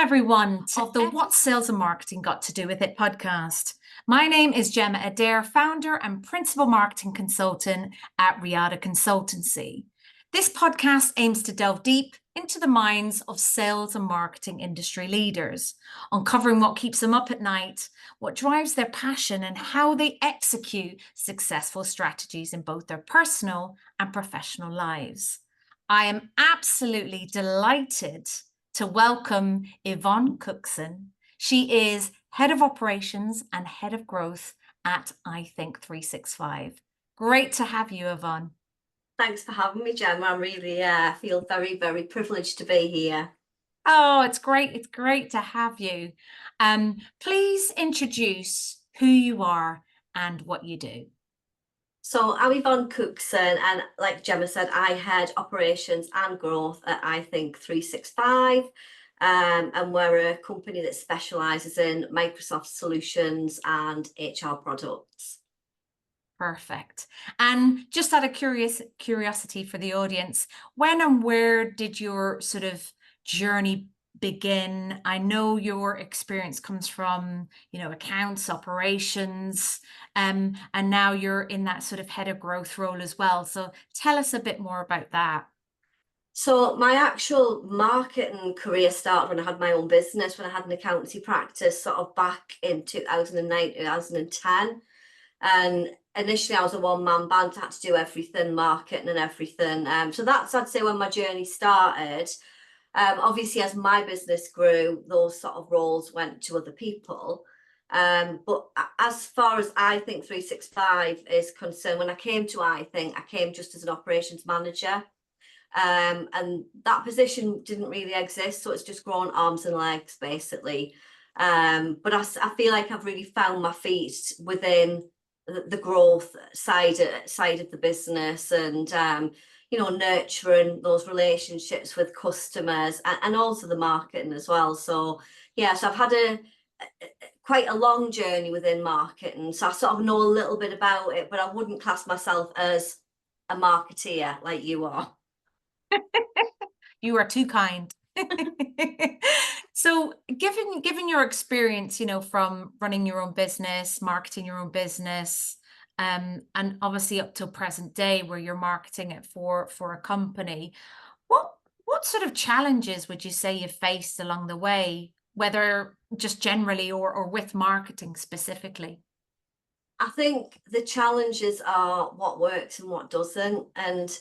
everyone to the What Sales and Marketing Got to Do With It podcast. My name is Gemma Adair, founder and principal marketing consultant at Riata Consultancy. This podcast aims to delve deep into the minds of sales and marketing industry leaders, uncovering what keeps them up at night, what drives their passion, and how they execute successful strategies in both their personal and professional lives. I am absolutely delighted to welcome Yvonne Cookson. She is Head of Operations and Head of Growth at iThink365. Great to have you, Yvonne. Thanks for having me, Gemma. I really feel very, very privileged to be here. Oh, it's great. It's great to have you. Please introduce who you are and what you do. So I'm Yvonne Cookson, and like Gemma said, I head operations and growth at iThink365. And we're a company that specialises in Microsoft solutions and HR products. Perfect. And just out of curiosity for the audience, when and where did your sort of journey begin? I know your experience comes from, accounts, operations, and now you're in that sort of head of growth role as well. So tell us a bit more about that. So my actual marketing career started when I had my own business, when I had an accountancy practice sort of back in 2009, 2010. And initially I was a one-man band, I had to do everything, marketing and everything. So that's, I'd say, when my journey started. Obviously, as my business grew, those sort of roles went to other people. But as far as iThink365 is concerned, when I came to iThink, I came just as an operations manager. And that position didn't really exist, so it's just grown arms and legs, basically. But I feel like I've really found my feet within the growth side of the business, and nurturing those relationships with customers, and also the marketing as well. So yeah, so I've had quite a long journey within marketing, so I sort of know a little bit about it, but I wouldn't class myself as a marketeer like you are. You are too kind. So given your experience, from running your own business, marketing your own business, and obviously up till present day where you're marketing it for a company, what sort of challenges would you say you faced along the way, whether just generally or with marketing specifically? I think the challenges are what works and what doesn't, and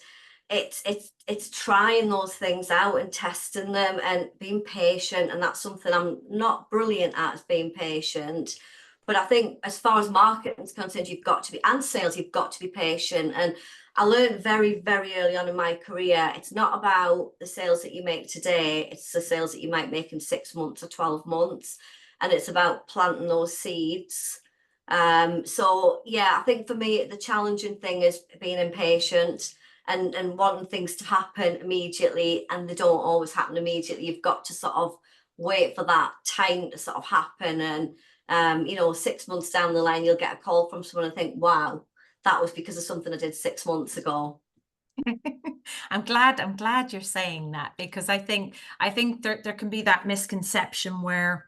it's trying those things out and testing them and being patient. And that's something I'm not brilliant at, is being patient. But I think as far as marketing is concerned, you've got to be, and sales, you've got to be patient. And I learned very, very early on in my career, it's not about the sales that you make today, it's the sales that you might make in 6 months or 12 months. And it's about planting those seeds. So yeah, I think for me, the challenging thing is being impatient and wanting things to happen immediately, and they don't always happen immediately. You've got to sort of wait for that time to sort of happen. And 6 months down the line, you'll get a call from someone and think, wow, that was because of something I did 6 months ago. I'm glad you're saying that, because I think there can be that misconception where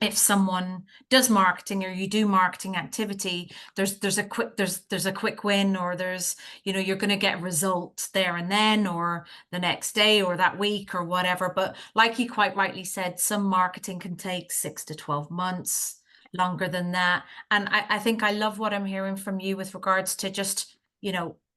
if someone does marketing or you do marketing activity, there's a quick win, or there's, you're going to get results there and then, or the next day, or that week, or whatever. But like you quite rightly said, some marketing can take 6 to 12 months, longer than that. And I think I love what I'm hearing from you with regards to just,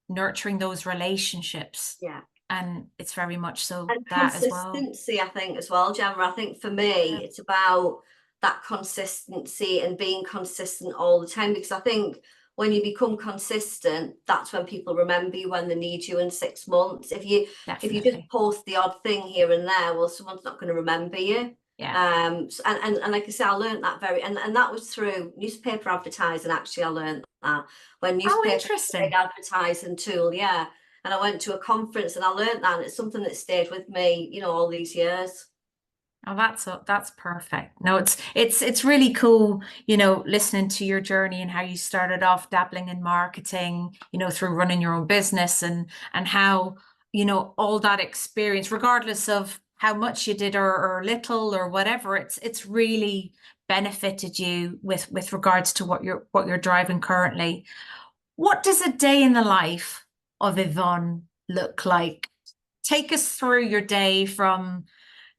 nurturing those relationships. Yeah. And it's very much so and that as well. Consistency, I think, as well, Gemma. I think for me, it's about that consistency and being consistent all the time, because I think when you become consistent, that's when people remember you when they need you in 6 months. If you just post the odd thing here and there, well, someone's not going to remember you. Yeah. And like I say, I learned that and that was through newspaper advertising. Actually, I learned that when newspaper was a big advertising tool. Yeah. And I went to a conference and I learned that, and it's something that stayed with me, all these years. Oh, that's perfect. No, it's really cool, listening to your journey and how you started off dabbling in marketing, through running your own business, and how, all that experience, regardless of how much you did or little or whatever, it's really benefited you with regards to what you're driving currently. What does a day in the life of Yvonne look like? Take us through your day from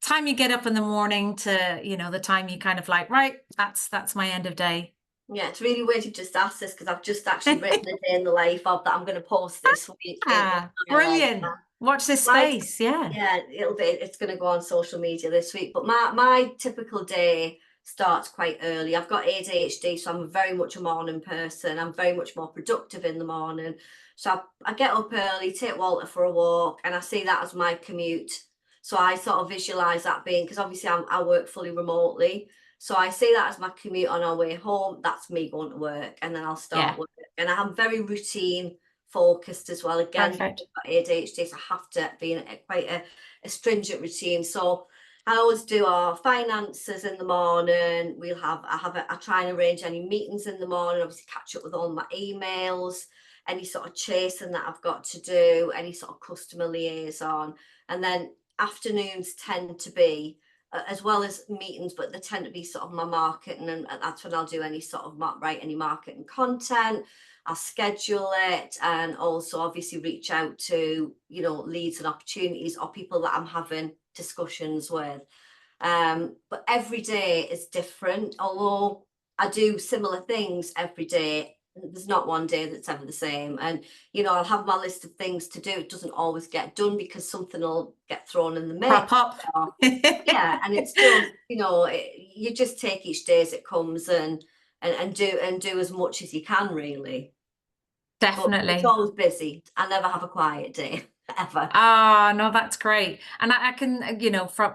time you get up in the morning to, the time you kind of like, right, that's my end of day. Yeah, it's really weird you've just asked this because I've just actually written a day in the life of that I'm going to post this week in Ah, my life. brilliant. Watch this My space. Yeah. Yeah, it's going to go on social media this week. But my typical day starts quite early. I've got ADHD, so I'm very much a morning person. I'm very much more productive in the morning. So I get up early, take Walter for a walk, and I see that as my commute. So I sort of visualize that being, because obviously I work fully remotely. So I see that as my commute on our way home. That's me going to work, and then I'll start Yeah. work. And I'm very routine focused as well. Again, Perfect. I've got ADHD, so I have to be in quite a stringent routine. So I always do our finances in the morning. I try and arrange any meetings in the morning, obviously catch up with all my emails, any sort of chasing that I've got to do, any sort of customer liaison. And then afternoons tend to be, as well as meetings, but they tend to be sort of my marketing, and that's when I'll do any sort of write any marketing content. I'll schedule it, and also obviously reach out to, leads and opportunities or people that I'm having discussions with. But every day is different. Although I do similar things every day, there's not one day that's ever the same. And I'll have my list of things to do. It doesn't always get done because something will get thrown in the mix. Prop up. Yeah, and it's just, you just take each day as it comes, and do as much as you can, really. But it's Definitely. always busy. I never have a quiet day, ever. Ah, no, that's great. And I can,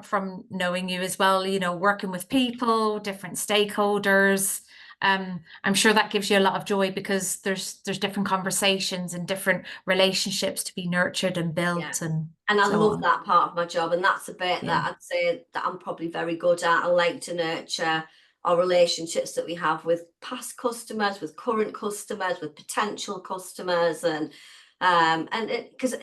from knowing you as well, working with people, different stakeholders, I'm sure that gives you a lot of joy because there's different conversations and different relationships to be nurtured and Yeah. built and And I so love on. that part of my job. And that's a bit Yeah. that I'd say that I'm probably very good at. I like to nurture our relationships that we have with past customers, with current customers, with potential customers. And because,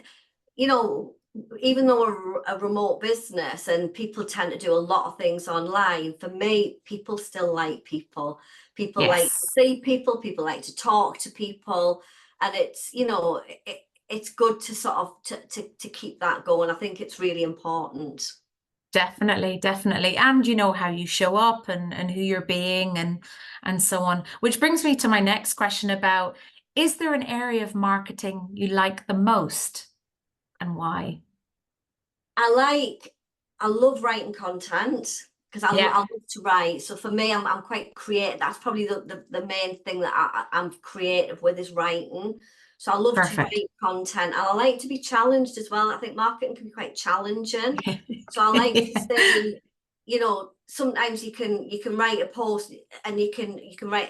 even though we're a remote business and people tend to do a lot of things online, for me, people still like people. People like to Yes. see people, people like to talk to people. And it's good to sort of to keep that going. I think it's really important. Definitely, definitely. And you know how you show up and who you're being and so on. Which brings me to my next question about, is there an area of marketing you like the most and why? I love writing content because I Yeah, love to write. So for me, I'm quite creative. That's probably the main thing that I'm creative with, is writing. So I love to perfect. write content, and I like to be challenged as well. I think marketing can be quite challenging. So I like to see, sometimes you can write a post, and you can write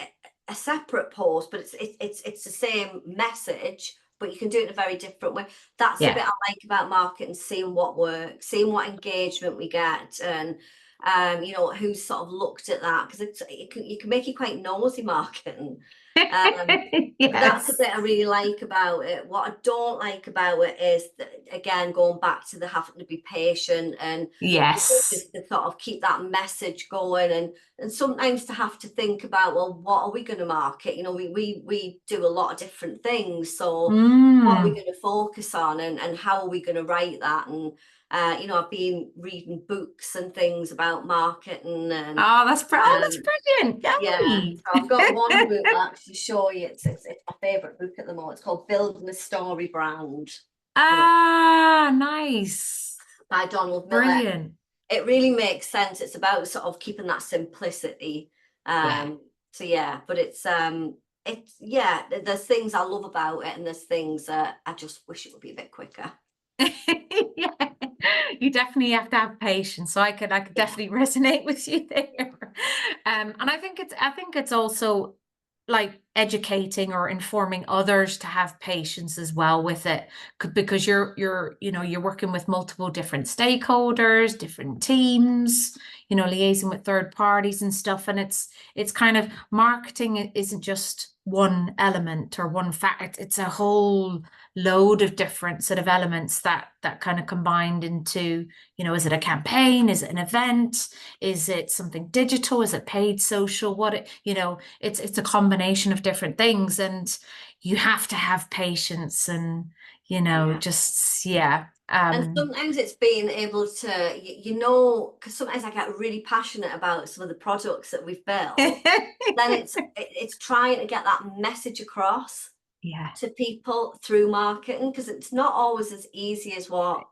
a separate post, but it's the same message, but you can do it in a very different way. That's the Yeah. bit I like about marketing, seeing what works, seeing what engagement we get, and who's sort of looked at that, because you can make it quite nosy, marketing. But that's the Yes. bit I really like about it. What I don't like about it is that, again, going back to the having to be patient, and Yes. just to sort of keep that message going, and sometimes to have to think about, well, what are we going to market? We do a lot of different things, so what are we Mm. going to focus on, and how are we going to write that? And I've been reading books and things about marketing, and That's um, brilliant. yeah, Yay. so I've got one book I'll actually show you. It's my favourite book at the moment. It's called Building a Story Brand, and it's Nice. by Donald Miller. Brilliant. It really makes sense. It's about sort of keeping that simplicity. Yeah. So yeah, but there's things I love about it, and there's things that I just wish it would be a bit quicker. Yeah, you definitely have to have patience. So I could Yeah, definitely resonate with you there. And I think it's also like educating or informing others to have patience as well with it, because you're working with multiple different stakeholders, different teams, liaising with third parties and stuff. And it's kind of, marketing isn't just one element or one fact. It's a whole load of different sort of elements that kind of combined into, is it a campaign? Is it an event? Is it something digital? Is it paid social? It's a combination of different things, and you have to have patience and, Yeah. just, yeah. And sometimes it's being able to, because sometimes I get really passionate about some of the products that we've built. Then it's trying to get that message across Yeah. to people through marketing, because it's not always as easy as what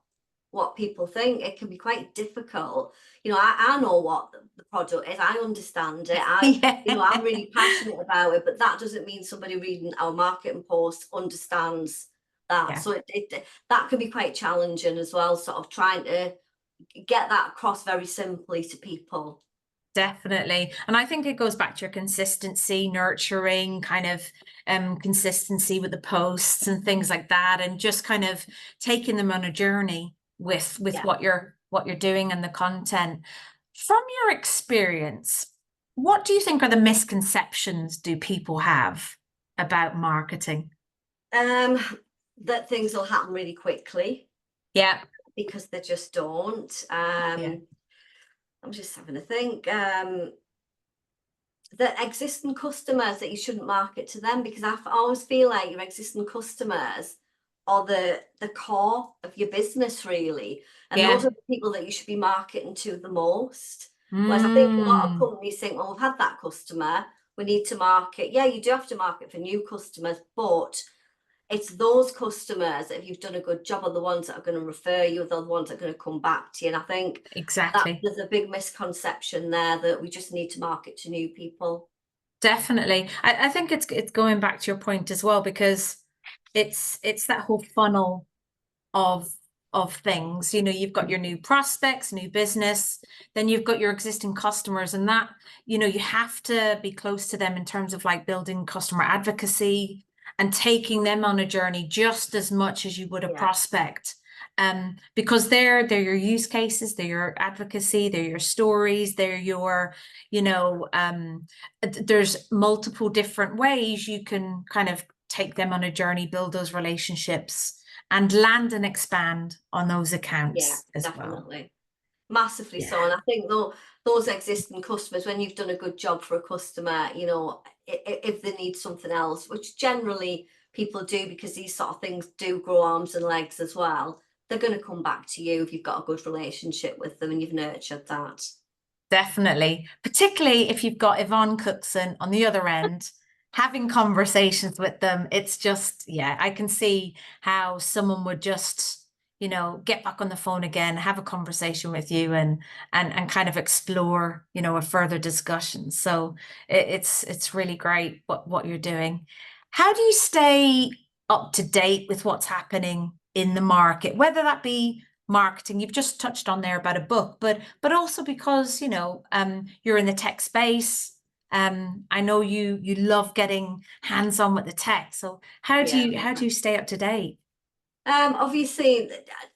people think. It can be quite difficult. I know what the product is. I understand it. I'm really passionate about it, but that doesn't mean somebody reading our marketing post understands that. Yeah. So that can be quite challenging as well, sort of trying to get that across very simply to people. Definitely. And I think it goes back to your consistency, nurturing kind of consistency with the posts and things like that, and just kind of taking them on a journey with Yeah. what you're doing and the content. From your experience, what do you think are the misconceptions do people have about marketing? That things will happen really quickly. Yeah. Because they just don't. Yeah. I'm just having a think. The existing customers, that you shouldn't market to them, because I always feel like your existing customers are the core of your business, really, and Yeah. those are the people that you should be marketing to the most. Whereas I think a lot of Mm. companies think, well, we've had that customer, we need to market. Yeah, you do have to market for new customers, but it's those customers that, if you've done a good job, are the ones that are going to refer you, the ones that are going to come back to you. And I think that Exactly. there's a big misconception there, that we just need to market to new people. Definitely. I think it's going back to your point as well, because it's that whole funnel of things. You've got your new prospects, new business, then you've got your existing customers, and that, you have to be close to them in terms of like building customer advocacy and taking them on a journey just as much as you would a prospect. Because they're your use cases, they're your advocacy, they're your stories, they're your, there's multiple different ways you can kind of take them on a journey, build those relationships, and land and expand on those accounts as definitely. well. Massively so. And I think those existing customers, when you've done a good job for a customer, if they need something else, which generally people do, because these sort of things do grow arms and legs as well, they're going to come back to you if you've got a good relationship with them and you've nurtured that. Definitely, particularly if you've got Yvonne Cookson on the other end, having conversations with them. It's just, yeah, I can see how someone would just, get back on the phone again, have a conversation with you, and kind of explore, a further discussion. So it's really great what you're doing. How do you stay up to date with what's happening in the market, whether that be marketing? You've just touched on there about a book, but also because you're in the tech space. I know you love getting hands-on with the tech. So how do you stay up to date? Obviously,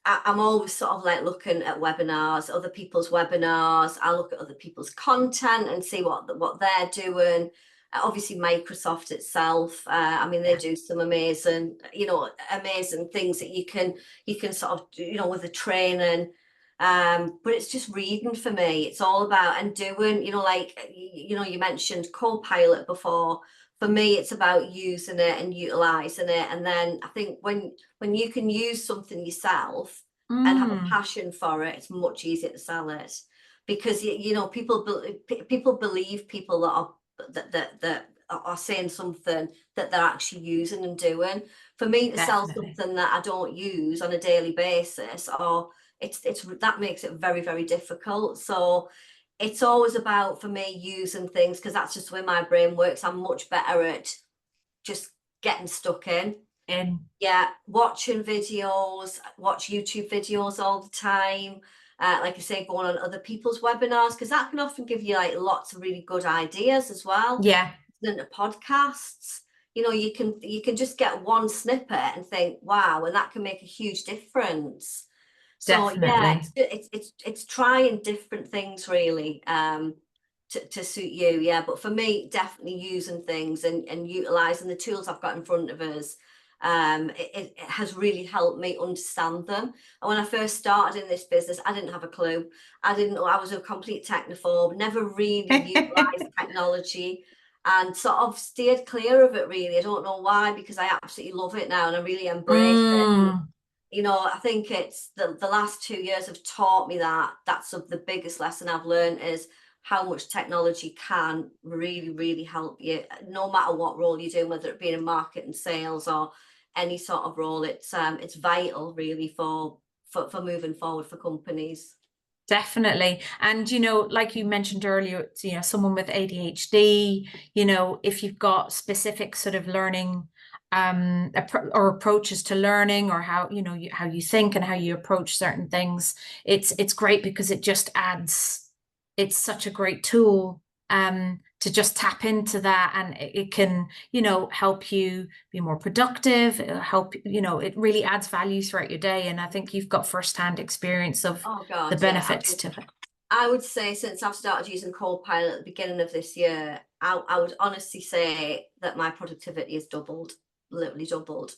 I'm always sort of like looking at webinars, other people's webinars. I look at other people's content and see what they're doing. Obviously, Microsoft itself. I mean, they do some amazing things that you can sort of do, with the training. But it's just reading for me. It's all about and doing. You mentioned Copilot before. For me, it's about using it and utilizing it. And then I think when you can use something yourself and have a passion for it, it's much easier to sell it, because people believe people that are saying something that they're actually using and doing. For me to sell something that I don't use on a daily basis, or it's that makes it very, very difficult. So it's always about, for me, using things, because that's just the way my brain works. I'm much better at just getting stuck in. Watching videos, watch YouTube videos all the time. Like I say, going on other people's webinars, because that can often give you like lots of really good ideas as well. listening to podcasts. You can just get one snippet and think, wow, and that can make a huge difference. So yeah, Definitely. it's trying different things really, to suit you. Yeah, but for me, definitely using things and utilizing the tools I've got in front of us. It has really helped me understand them. And when I first started in this business, I didn't have a clue. I didn't know. I was a complete technophobe, never really utilized technology, and sort of steered clear of it really. I don't know why, because I absolutely love it now and I really embrace it. Mm, I think it's the last 2 years have taught me that that's the biggest lesson I've learned, is how much technology can really, really help you, no matter what role you're doing, whether it be in marketing, sales, or any sort of role. It's vital really for moving forward for companies. definitely. And, like you mentioned earlier, someone with ADHD, if you've got specific sort of learning or approaches to learning, or how, how you think and how you approach certain things, it's great because it just adds, it's such a great tool to just tap into that, and it can, help you be more productive. It'll help, it really adds value throughout your day. And I think you've got firsthand experience of Oh the God, yeah. benefits to it. I would say since I've started using Copilot at the beginning of this year, I would honestly say that my productivity has doubled, literally doubled.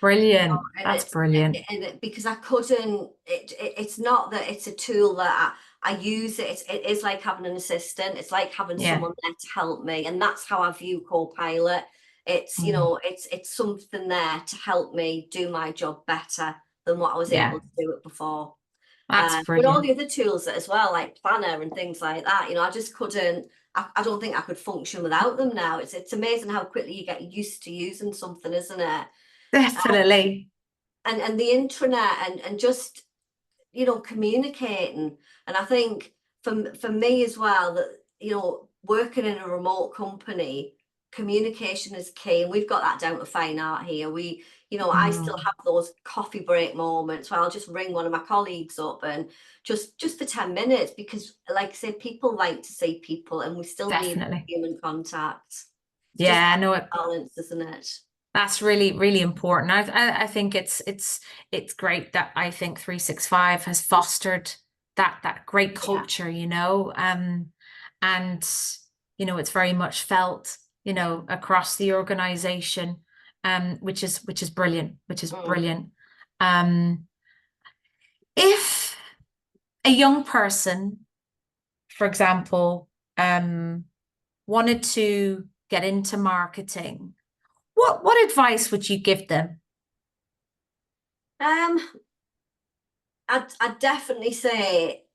Brilliant. And That's brilliant. because I couldn't, it's not that it's a tool that I use it is like having an assistant. It's like having Yeah. someone there to help me, and that's how I view Copilot. It's Mm. it's something there to help me do my job better than what I was Yeah. able to do it before. That's But all brilliant. the other tools as well, like Planner and things like that, I just couldn't. I don't think I could function without them now. It's amazing how quickly you get used to using something, isn't it? Definitely. And the intranet and just communicating. And I think for me as well, that working in a remote company, communication is key, and we've got that down to fine art here. I still Mm. have those coffee break moments where I'll just ring one of my colleagues up, and just for 10 minutes, because like I say, people like to see people, and we still need Definitely. human contact. It's just Yeah, that no, balance, isn't it? that's really, really important. I think it's great that iThink365 has fostered that great Yeah. culture, and it's very much felt, across the organization, which is brilliant, which is Mm. brilliant. Um, if a young person, for example, wanted to get into marketing, what advice would you give them? um I'd definitely say,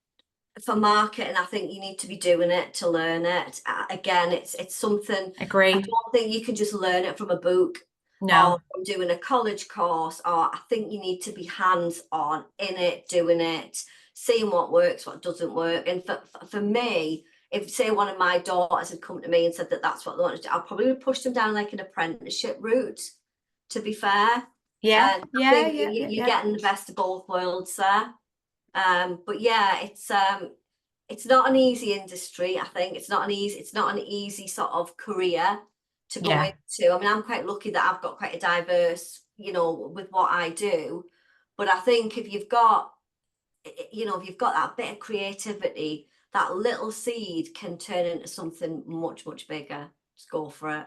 for marketing, I think you need to be doing it to learn it. Again, it's something, I Agreed. don't think you can just learn it from a book or No, from doing a college course, or I think you need to be hands-on in it, doing it, seeing what works, what doesn't work. And for me, if say one of my daughters had come to me and said that that's what they wanted to do, I probably would push them down like an apprenticeship route, to be fair. yeah, And I yeah, think yeah, yeah, you're yeah. getting the best of both worlds there. But yeah, it's not an easy industry. I think it's not an easy sort of career to go Yeah, into. I mean, I'm quite lucky that I've got quite a diverse, with what I do. But I think if you've got, if you've got that bit of creativity, that little seed can turn into something much, much bigger. Just go for it.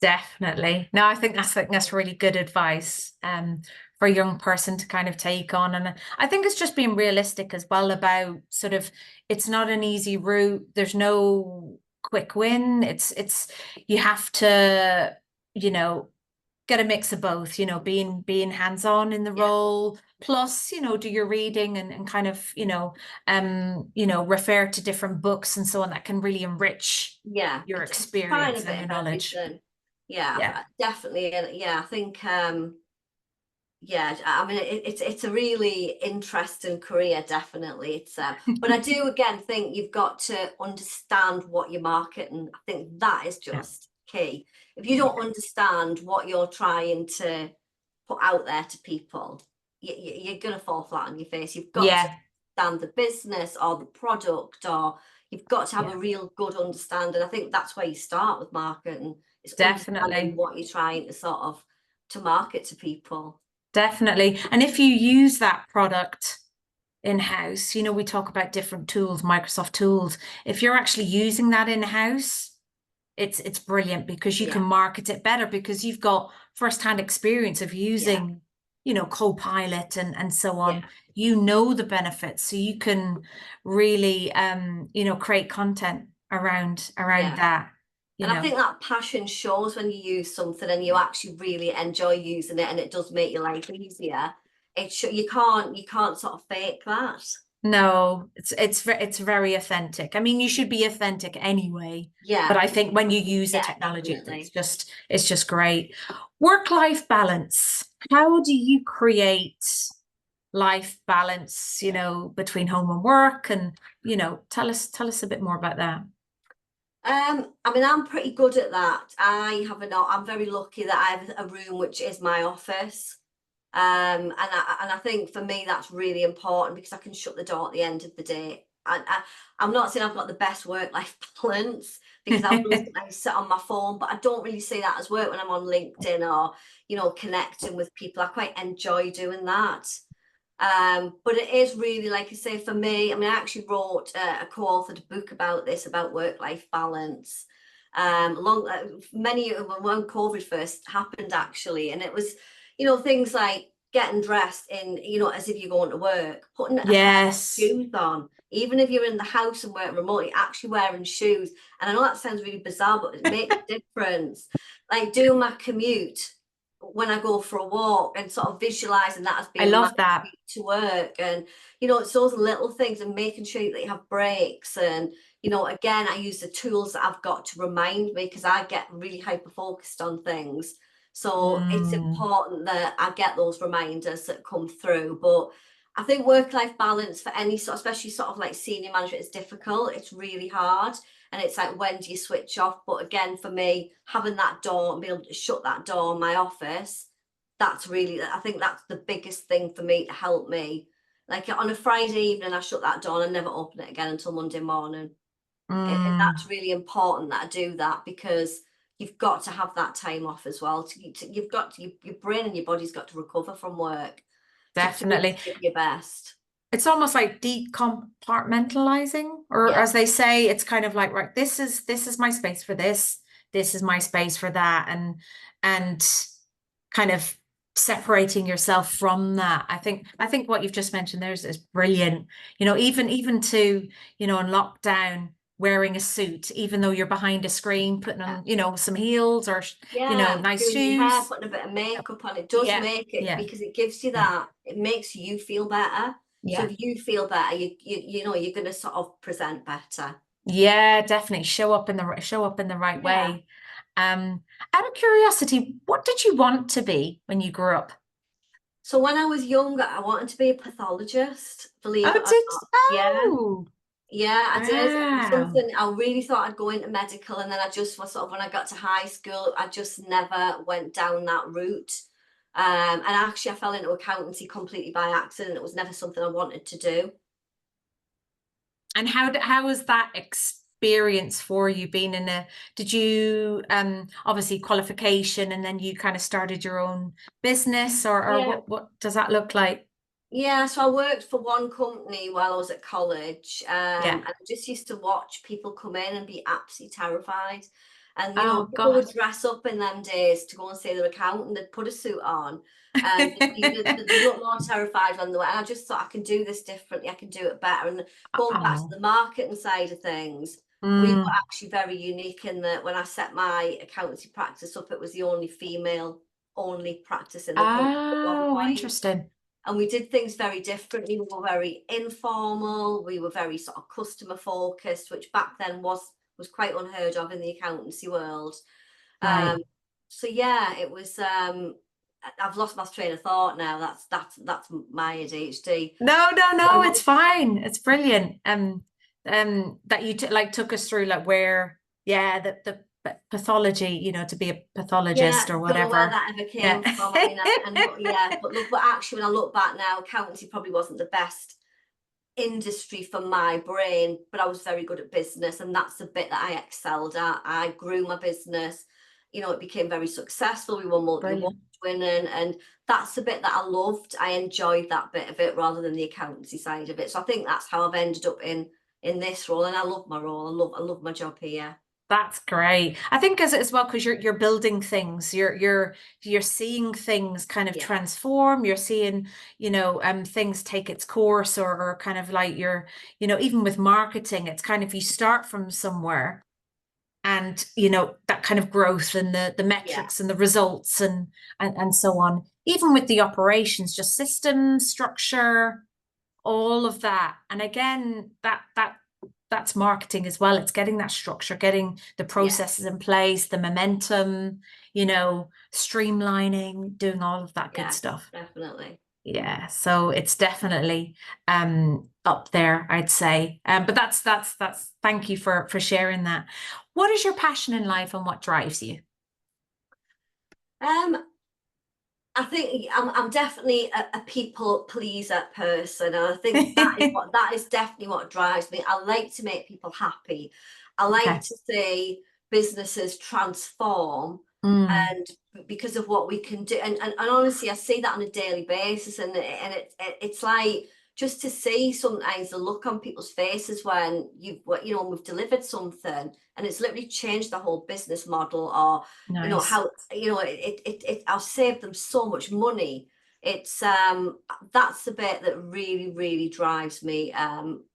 definitely. No, I think that's really good advice for a young person to kind of take on. And I think it's just being realistic as well about sort of, it's not an easy route. There's no quick win. It's you have to, you know, get a mix of both, being hands-on in the Yeah. role, plus, do your reading and kind of, refer to different books and so on that can really enrich Yeah, your it's trying a experience and bit your of knowledge. everything. Yeah, Yeah. definitely. And yeah, I think yeah, I mean it's a really interesting career, definitely. But I do again think you've got to understand what you're marketing. I think that is Yeah. just key. If you don't understand what you're trying to put out there to people, you're gonna fall flat on your face. You've got to Yeah. understand the business or the product, or you've got to have Yeah. a real good understanding. I think that's where you start with marketing, It's understanding Definitely. what you're trying to sort of to market to people. Definitely. And if you use that product in-house, we talk about different tools, Microsoft tools. If you're actually using that in-house, it's brilliant because you can Yeah, market it better because you've got first-hand experience of yeah, using, Copilot and so yeah, on. You know the benefits, so you can really create content around yeah. that, you And I know. think that passion shows when you use something and you actually really enjoy using it and it does make your life easier. You can't sort of fake that. No, it's very authentic. I mean, you should be authentic anyway, but Yeah, I think when you use the yeah, technology, it's definitely. just great. Work-life balance. How do you create life balance, between home and work? And, tell us a bit more about that. I mean, I'm pretty good at that. I'm very lucky that I have a room which is my office. And I think for me that's really important because I can shut the door at the end of the day. I'm not saying I've got the best work-life balance because I will sometimes sit on my phone, but I don't really see that as work when I'm on LinkedIn or, connecting with people. I quite enjoy doing that. But it is really, like I say, for me, I mean, I actually wrote a co-authored a book about this, about work-life balance. Many when COVID first happened, actually, and it was, things like getting dressed in, as if you're going to work, putting a pair of Yes. shoes on, even if you're in the house and work remotely, actually wearing shoes. And I know that sounds really bizarre, but it makes a difference. Like doing my commute when I go for a walk and sort of visualizing that as I being my love that. to work. And it's those little things and making sure that you have breaks. And again, I use the tools that I've got to remind me because I get really hyper focused on things, so it's Mm, important that I get those reminders that come through. But I think work-life balance for any sort, especially sort of like senior management, is difficult. It's really hard, and it's like, when do you switch off? But again, for me, having that door and being able to shut that door in my office, I think that's the biggest thing for me to help me. Like on a Friday evening, I shut that door and I never open it again until Monday morning. And mm, that's really important that I do that because you've got to have that time off as well. You've got to, your brain and your body's got to recover from work to really definitely. give your best. It's almost like decompartmentalizing, or Yeah, as they say, it's kind of like, right, this is my space for this is my space for that, and kind of separating yourself from that. I think what you've just mentioned there is brilliant. Even to, in lockdown, wearing a suit, even though you're behind a screen, putting yeah. on, some heels or, Yeah, nice doing your hair, shoes. putting a bit of makeup on, it does Yeah, make it, yeah, because it gives you yeah, that, it makes you feel better. So yeah. if you feel better, you're going to sort of present better. Yeah, definitely show up in the right Yeah. way. Out of curiosity, what did you want to be when you grew up? So when I was younger, I wanted to be a pathologist, believe Oh, it or did not. Yeah. oh, Yeah, I did. It was wow. something I really thought I'd go into medical, and then I just was sort of, when I got to high school, I just never went down that route. And actually, I fell into accountancy completely by accident. It was never something I wanted to do. And how was that experience for you being in a, did you obviously qualification and then you kind of started your own business, or Yeah. what does that look like? Yeah, so I worked for one company while I was at college, Yeah. and I just used to watch people come in and be absolutely terrified. And Oh people God. would dress up in them days to go and see their accountant. They'd put a suit on, and they look more terrified when they were. And I just thought, I can do this differently. I can do it better. And going back to Oh. the marketing side of things, we were Mm. actually very unique in that when I set my accountancy practice up, it was the only female only practice in the country at one Oh, point, interesting. and we did things very differently. We were very informal. We were very sort of customer focused, which back then was quite unheard of in the accountancy world. Right. Um, so yeah, it was. I've lost my train of thought now. That's my ADHD. No, no, So I no, it's was, fine. It's brilliant. That you t like took us through like where, yeah, the pathology, to be a yeah, pathologist or don't know where whatever. that ever Yeah. came from. I mean, yeah, but look, but actually, when I look back now, accountancy probably wasn't the best industry for my brain, but I was very good at business, and that's the bit that I excelled at. I grew my business. it became very successful. We won multi-award Brilliant. winning, and that's the bit that I loved. I enjoyed that bit of it rather than the accountancy side of it. So I think that's how I've ended up in this role, and I love my role. I love my job here. That's great. I think as well, because you're building things, you're seeing things kind of Yeah, transform. You're seeing, things take its course, or kind of like even with marketing, it's kind of you start from somewhere, and that kind of growth and the yeah, metrics and the results and so on. Even with the operations, just systems, structure, all of that. And again, that's marketing as well. It's getting that structure, getting the yeah, processes in place, the momentum, streamlining, doing all of that good yeah, stuff. definitely. Yeah, so it's definitely up there, I'd say. But that's thank you for sharing that. What is your passion in life and what drives you? Um, I think I'm definitely a people pleaser person, and I think that is definitely what drives me. I like to make people happy. I like Okay. to see businesses transform, Mm, and because of what we can do, and honestly, I see that on a daily basis, and it's like just to see sometimes the look on people's faces when we've delivered something, and it's literally changed the whole business model, or nice. how I've saved them so much money. It's that's the bit that really, really drives me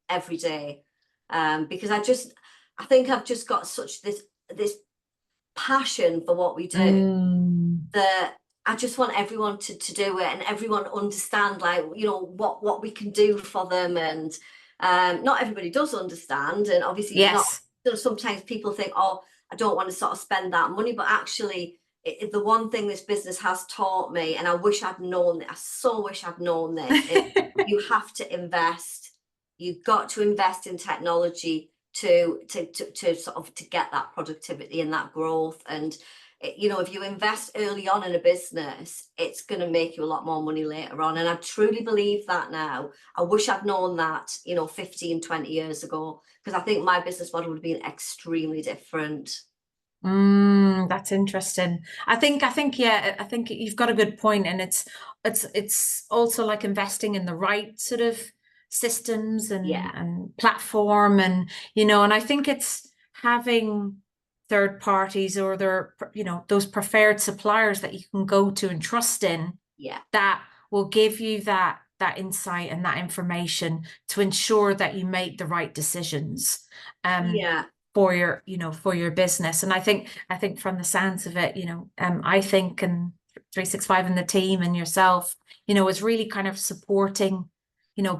every day. Because I think I've just got such this passion for what we do, Mm, that I just want everyone to do it, and everyone understand, like, what we can do for them. And not everybody does understand, and obviously not, yes. sometimes people think, oh, I don't want to sort of spend that money, but actually the one thing this business has taught me, and I wish I'd known this, I so wish I'd known this, is you have to invest. You've got to invest in technology to sort of to get that productivity and that growth. And if you invest early on in a business, it's going to make you a lot more money later on. And I truly believe that now. I wish I'd known that 15, 20 years ago, because I think my business model would have been extremely different. That's interesting. Yeah, I think you've got a good point, and it's also like investing in the right sort of systems Yeah, and platform, and I think it's having third parties, or those preferred suppliers that you can go to and trust in, yeah, that will give you that insight and that information to ensure that you make the right decisions. yeah, For your business. And I think from the sounds of it, iThink and 365 and the team and yourself, is really kind of supporting,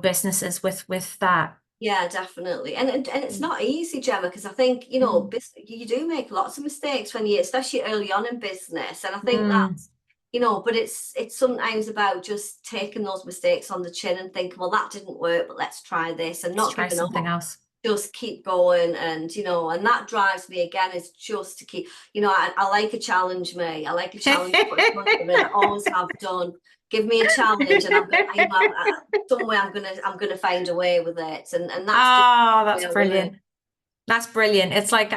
businesses with that. yeah, definitely. And it's not easy, Gemma, because I think, Mm, you do make lots of mistakes when you, especially early on in business. And I think mm, that's, but it's sometimes about just taking those mistakes on the chin and thinking, well, that didn't work, but let's try this, and let's not try giving something up. else. Just keep going. And and that drives me again, is just to keep, I like a challenge. I like a challenge put in front of me, and I always have done. Give me a challenge, and I'm gonna, some way I'm gonna find a way with it. And that's just Oh, the that's way I work. brilliant. That's brilliant. It's like,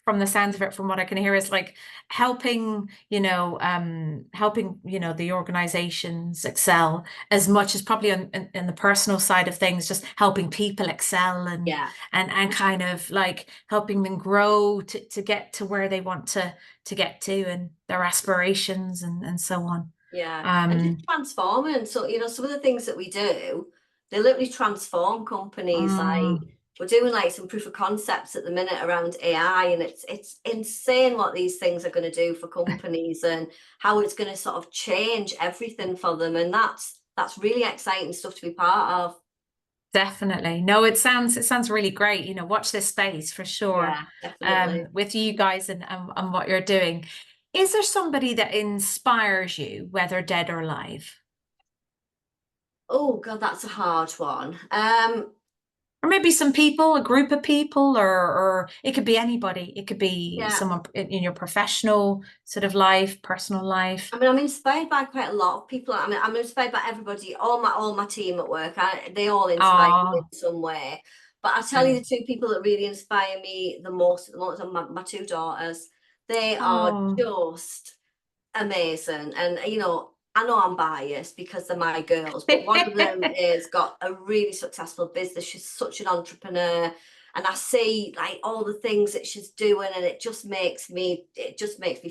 from the sounds of it, from what I can hear, is like helping the organizations excel as much as probably in the personal side of things, just helping people excel, and Yeah, and kind of like helping them grow to get to where they want to get to, and their aspirations and so on. yeah. And just Um, transforming. So, some of the things that we do, they literally transform companies. Like, mm, we're doing like some proof of concepts at the minute around AI, and it's insane what these things are going to do for companies, and how it's going to sort of change everything for them. And that's really exciting stuff to be part of. Definitely. No, it sounds really great. Watch this space for sure. Yeah, definitely. With you guys and what you're doing. Is there somebody that inspires you, whether dead or alive? Oh God, that's a hard one. Or maybe some people, a group of people, or it could be anybody. It could be Yeah. someone in your professional sort of life, personal life. I mean, I'm inspired by quite a lot of people. I mean, I'm inspired by everybody, all my team at work. They all inspire me in Oh, some way. But I tell you, the brilliant. two people that really inspire me the most at the moment are my two daughters. They are Oh, just amazing. And I know I'm biased because they're my girls, but one of them is got a really successful business. She's such an entrepreneur. And I see like all the things that she's doing, and it just makes me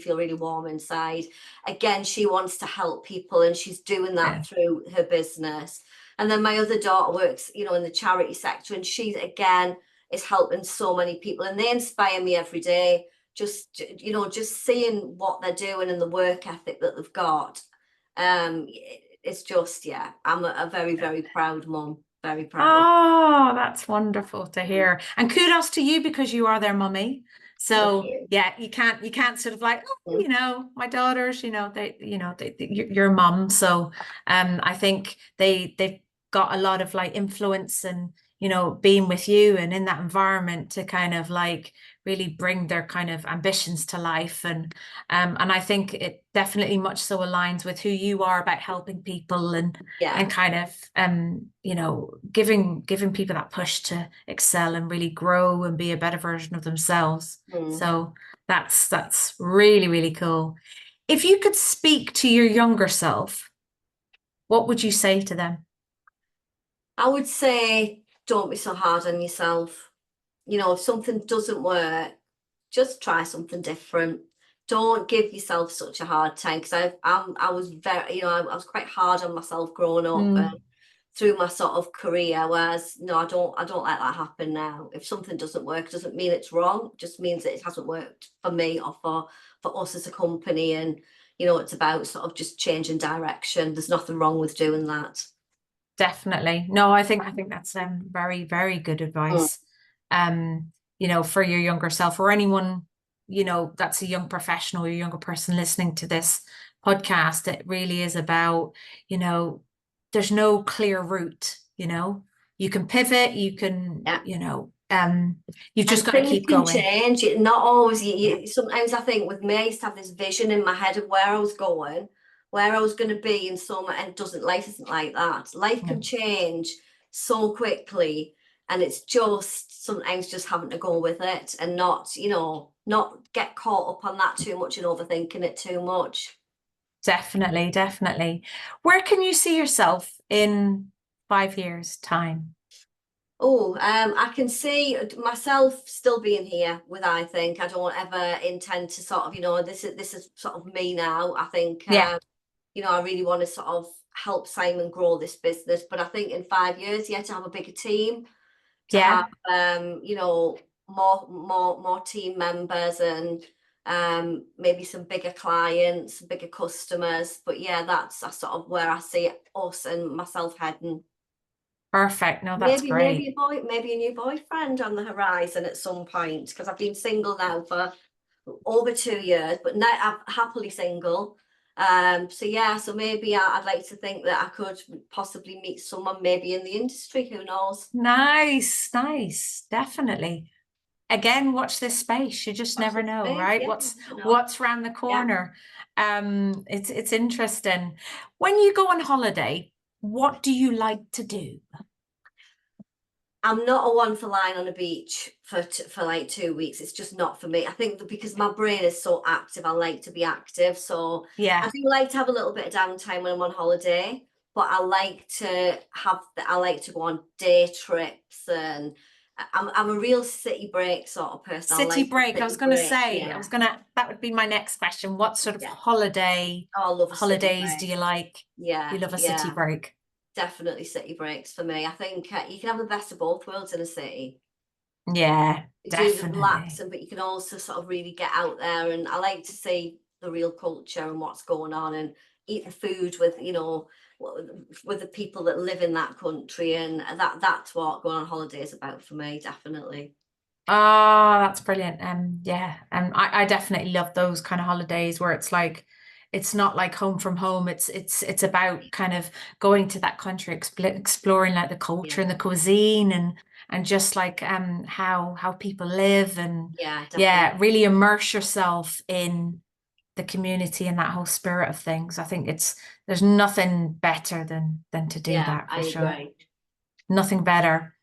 feel really warm inside. Again, she wants to help people, and she's doing yeah. that through her business. And then my other daughter works, in the charity sector, and she again is helping so many people, and they inspire me every day. Just seeing what they're doing and the work ethic that they've got. It's just, yeah, I'm a very, very proud mum, very proud. Oh, that's wonderful to hear. And kudos to you because you are their mummy. Thank So you. yeah, you can't sort of like, oh, Mm. my daughters, you're a mum. So I think they've got a lot of like influence and being with you and in that environment to kind of like really bring their kind of ambitions to life. And I think it definitely much so aligns with who you are about helping people and Yeah. kind of giving people that push to excel and really grow and be a better version of themselves. Mm. So that's really, really cool. If you could speak to your younger self, what would you say to them? I would say don't be so hard on yourself. If something doesn't work, just try something different. Don't give yourself such a hard time, because I was very, I was quite hard on myself growing up and Mm, through my sort of career. Whereas no, I don't let that happen now. If something doesn't work, it doesn't mean it's wrong. It just means that it hasn't worked for me or for us as a company. And it's about sort of just changing direction. There's nothing wrong with doing that. definitely. No, I think that's very, very good Mm. advice. For your younger self or anyone, that's a young professional or a younger person listening to this podcast. It really is about, you know, there's no clear route, you can pivot, you can, Yeah. you've just And got to things keep can going. change. Not always. Sometimes I think with me, I used to have this vision in my head of where I was going, where I was going to be in summer, and life isn't like that. Life Yeah, can change so quickly, and it's just sometimes just having to go with it and not get caught up on that too much and overthinking it too much. definitely, definitely. Where can you see yourself in 5 years' time? Oh, I can see myself still being here with iThink. I don't ever intend to sort of, this is sort of me now. I think Yeah, I really want to sort of help Simon grow this business. But I think in 5 years, yeah, to have a bigger team, to have yeah. more team members, and maybe some bigger clients, bigger customers. But yeah, that's sort of where I see us and myself heading. Perfect. No, that's Maybe great. maybe a new boyfriend on the horizon at some point, because I've been single now for over 2 years, but now I'm happily single. So yeah, so maybe I'd like to think that I could possibly meet someone maybe in the industry. Who knows? Nice, nice. Definitely. Again, watch this space. You just Watch never this know, space. right? Yeah, What's you never know. what's around the Yeah. corner. It's interesting. When you go on holiday, what do you like to do? I'm not a one for lying on a beach for like 2 weeks. It's just not for me. I think that because my brain is so active, I like to be active. So I Yeah, do like to have a little bit of downtime when I'm on holiday, but I like to go on day trips, and I'm a real city break sort of person. I city like the break. I was city going to break. say, Yeah, that would be my next question. What sort of yeah. Oh, I love a city holidays do break. you like? Yeah, You love a city yeah. break. Definitely city breaks for me. I think you can have the best of both worlds in a city. Yeah, You do the definitely. relaxing, but you can also sort of really get out there. And I like to see the real culture and what's going on, and eat the food with, with the people that live in that country. And that's what going on holiday is about for me, definitely. Oh, that's brilliant. Yeah, I definitely love those kind of holidays where it's like it's not like home from home. It's about kind of going to that country, exploring like the culture and Yeah, the cuisine and just like how people live and yeah, yeah, definitely. really immerse yourself in the community and that whole spirit of things. I think there's nothing better than to do Yeah, that I for sure. agree. Nothing better.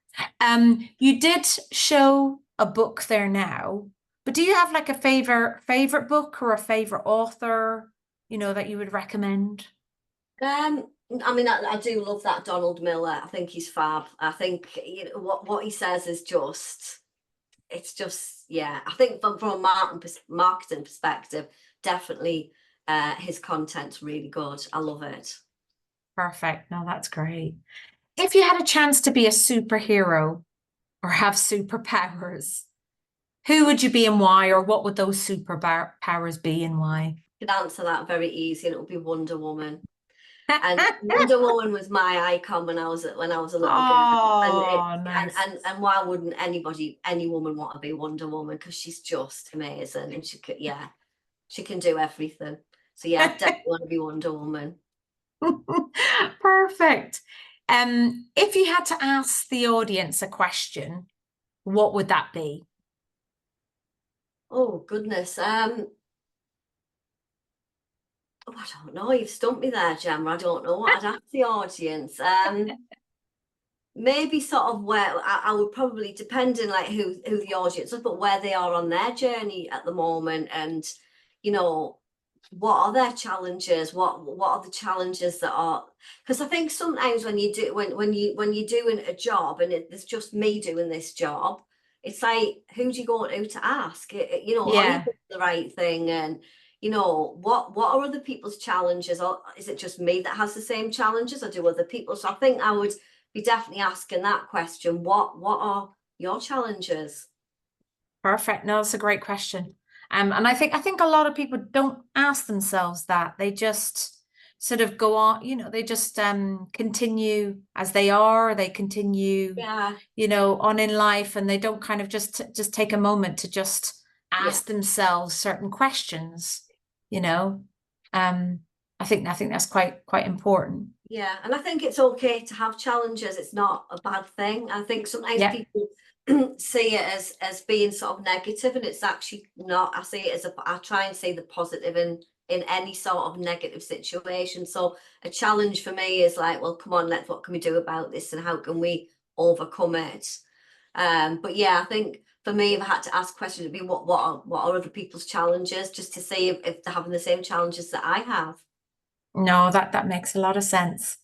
You did show a book there now. But do you have like a favorite book or a favorite author, that you would recommend? I mean, I do love that Donald Miller. I think he's fab. I think what he says is just, it's just, yeah. I think from a marketing perspective, definitely his content's really good. I love it. Perfect. No, that's great. If you had a chance to be a superhero or have superpowers, who would you be and why, or what would those superpowers be and why? Could answer that very easy, and it would be Wonder Woman. And Wonder Woman was my icon when I was a little girl. And Oh, nice. why wouldn't any woman want to be Wonder Woman? Because she's just amazing, and she can do everything. So yeah, I definitely want to be Wonder Woman. Perfect. If you had to ask the audience a question, what would that be? Oh goodness. Oh, I don't know. You've stumped me there, Gemma. I don't know what I'd ask the audience. Maybe sort of where I would probably, depending like who the audience is, but where they are on their journey at the moment, and what are their challenges? What are the challenges that are? Because I think sometimes when you do when you're doing a job and it's just me doing this job, it's like, who do you go to ask? Are you Yeah, doing the right thing? And what are other people's challenges? Or is it just me that has the same challenges, or do other people? So I think I would be definitely asking that question. What are your challenges? perfect. No, that's a great question. And I think a lot of people don't ask themselves that. They just sort of go on, they just continue as they are, they continue, Yeah, on in life, and they don't kind of just take a moment to just yeah. ask themselves certain questions, you know. Um, I think that's quite important. Yeah, and I think it's okay to have challenges. It's not a bad thing. I think sometimes Yeah. people see it as being sort of negative, and it's actually not. I see it as I try and see the positive in any sort of negative situation. So a challenge for me is like, well, come on, what can we do about this, and how can we overcome it? But yeah, I think for me, if I had to ask questions, it'd be what are other people's challenges, just to see if they're having the same challenges that I have. No, that makes a lot of sense.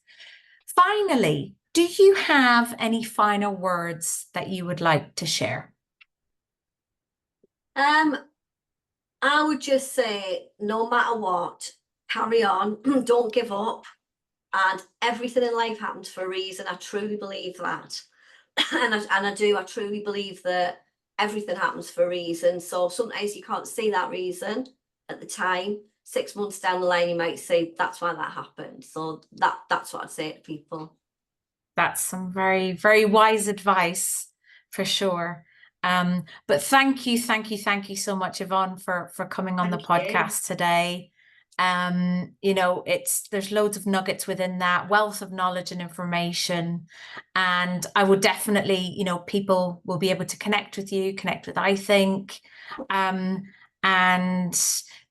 Finally, do you have any final words that you would like to share? Um, I would just say, no matter what, carry on, don't give up, and everything in life happens for a reason. I truly believe that. I truly believe that everything happens for a reason. So sometimes you can't see that reason at the time. 6 months down the line, you might say, that's why that happened. So that's what I'd say to people. That's some very, very wise advice for sure. But thank you so much, Yvonne, for coming on the Thank you. podcast today. There's loads of nuggets within that, wealth of knowledge and information. And I would definitely, people will be able to connect with you, connect with iThink. And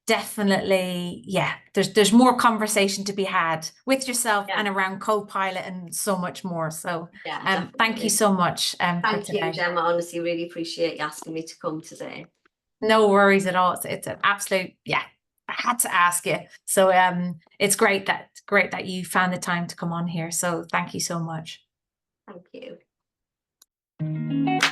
definitely, yeah, there's more conversation to be had with yourself Yeah, and around Copilot and so much more. So yeah, thank you definitely. so much for Thank you, today. Gemma. Honestly, really appreciate you asking me to come today. No worries at all. It's an absolute, yeah, I had to ask you. So it's great that you found the time to come on here. So thank you so much. Thank you.